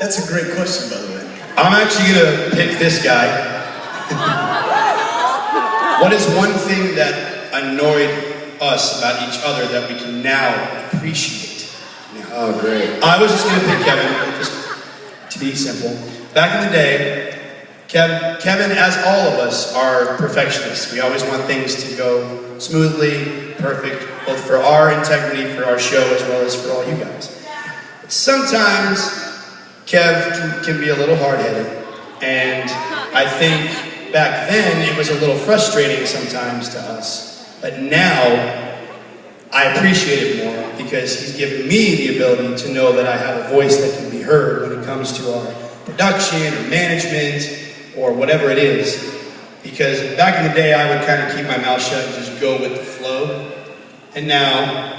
That's a great question, by the way. I'm actually gonna pick this guy. What is one thing that annoyed us about each other that we can now appreciate? Oh, great. I was just gonna pick Kevin, just to be simple. Back in the day, Kevin, as all of us, are perfectionists. We always want things to go smoothly, perfect, both for our integrity, for our show, as well as for all you guys. But sometimes, Kev can be a little hard-headed, and I think back then it was a little frustrating sometimes to us. But now, I appreciate it more because he's given me the ability to know that I have a voice that can be heard when it comes to our production or management or whatever it is. Because back in the day, I would kind of keep my mouth shut and just go with the flow. And now,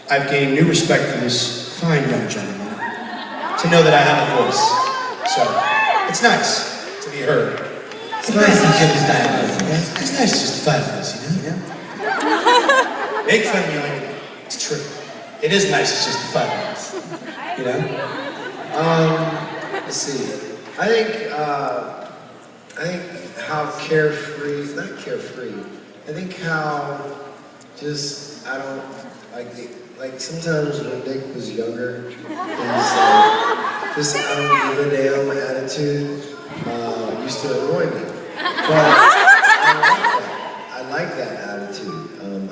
I've gained new respect for this fine young gentleman to know that I have a voice. So, it's nice to be heard. It's nice to get this dialogue. It's nice just to fight for us, you know? Make fun of me like it's true. It is nice it's just to fight for us. You know? Let's see. I think how carefree, not carefree, I think how just, I don't, like sometimes when Nick was younger, his this I don't give a damn attitude used to annoy me. But I like that attitude.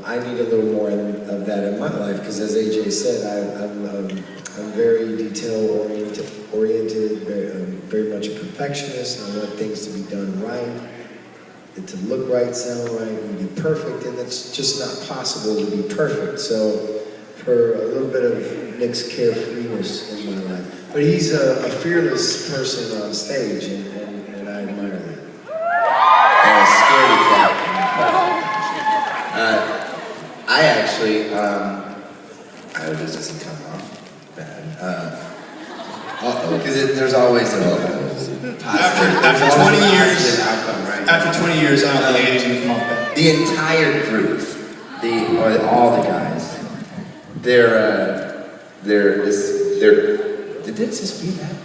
I need a little more of that in my life because, as AJ said, I'm very detail-oriented, very much a perfectionist, and I want things to be done right, and to look right, sound right, and be perfect, and it's just not possible to be perfect. So, for a little bit of Nick's carefreeness in my life. But he's a fearless person on stage, and I admire that. Scaredy cat. I actually, this doesn't come off bad. Because there's always a After 20 years, outcome, right? After 20 years, I don't think anything's gonna come off bad. The entire group, all the guys, did this just feedback?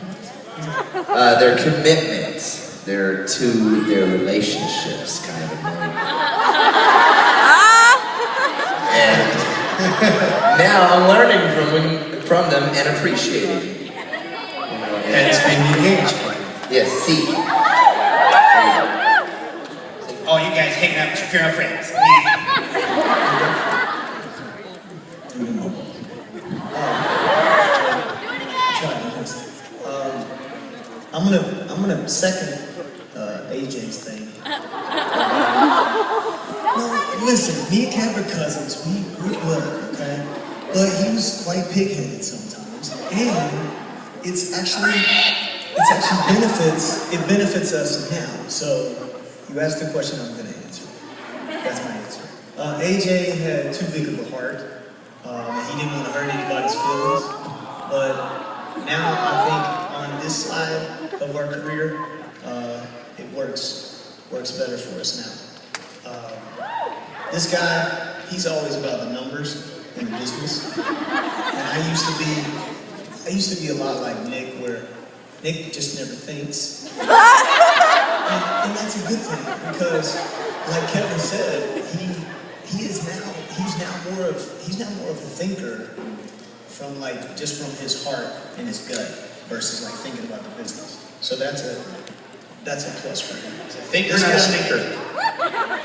Their commitments, to their relationships kind of annoying. And now I'm learning from them and appreciating. Hence being engaged. Yes, see. Oh, you guys hanging out with your girlfriends. I'm gonna second AJ's thing. No, listen, me and Kev are cousins. We grew up, okay? But he was quite pig-headed sometimes, and it actually benefits us now. So you asked the question, I'm gonna answer. That's my answer. AJ had too big of a heart. He didn't want to hurt anybody's feelings, but now I think on this side of our career, it works better for us now. This guy, he's always about the numbers in the business, and I used to be a lot like Nick, where Nick just never thinks, and that's a good thing because, like Kevin said, he's now more of a thinker from just from his heart and his gut versus thinking about the business. So that's a plus for him. He's a thinker, not a stinker.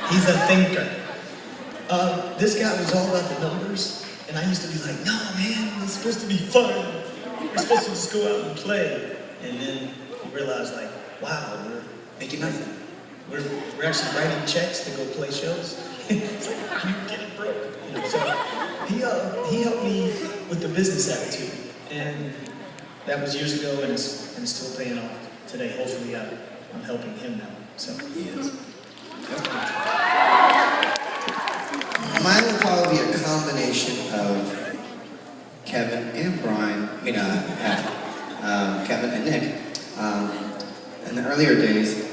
He's a thinker. This guy was all about the numbers, and I used to be like, no man, it's supposed to be fun. We're supposed to just go out and play. And then you realize wow, we're making nothing. We're actually writing checks to go play shows. It's like, you're getting broke. So he helped me with the business attitude, and that was years ago, and it's still paying off today. Hopefully, I'm helping him now. So he is. Mine will probably be a combination of Kevin and Brian. Kevin and Nick. In the earlier days,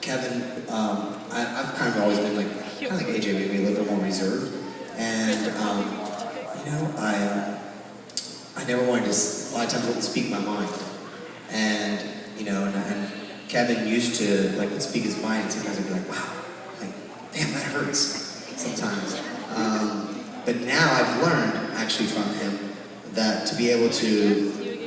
Kevin, I've kind of always been kind of like AJ, maybe a little bit more reserved. And, I never wanted to, a lot of times, wouldn't speak my mind. And, you know, and Kevin used to, like, would speak his mind, and sometimes I'd be like, wow, like, damn, that hurts sometimes. But now I've learned, actually, from him, that to be able to,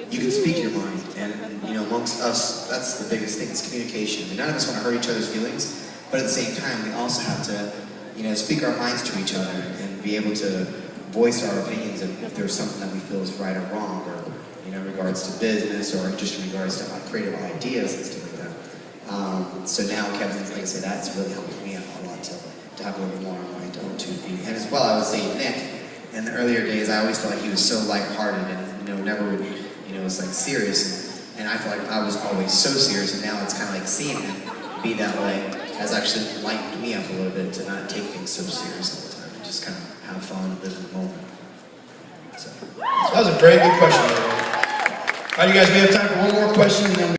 you can speak your mind, and, you know, amongst us, that's the biggest thing, it's communication. And none of us want to hurt each other's feelings, but at the same time, we also have to, you know, speak our minds to each other, and be able to voice our opinions if there's something that we feel is right or wrong, or, you know, in regards to business, or just in regards to creative ideas and stuff like that. So now Kevin, like I said, that's really helped me out a lot to have a little more on my own 2 feet. And as well, I would say Nick, in the earlier days, I always felt like he was so lighthearted and, you know, never would, you know, was like serious. And I felt like I was always so serious, and now it's kind of like seeing him be that way has actually lightened me up a little bit to not take things so serious all the time and just kind of have fun, live in the moment. So That was a very good question. All right, you guys, we have time for one more question, and then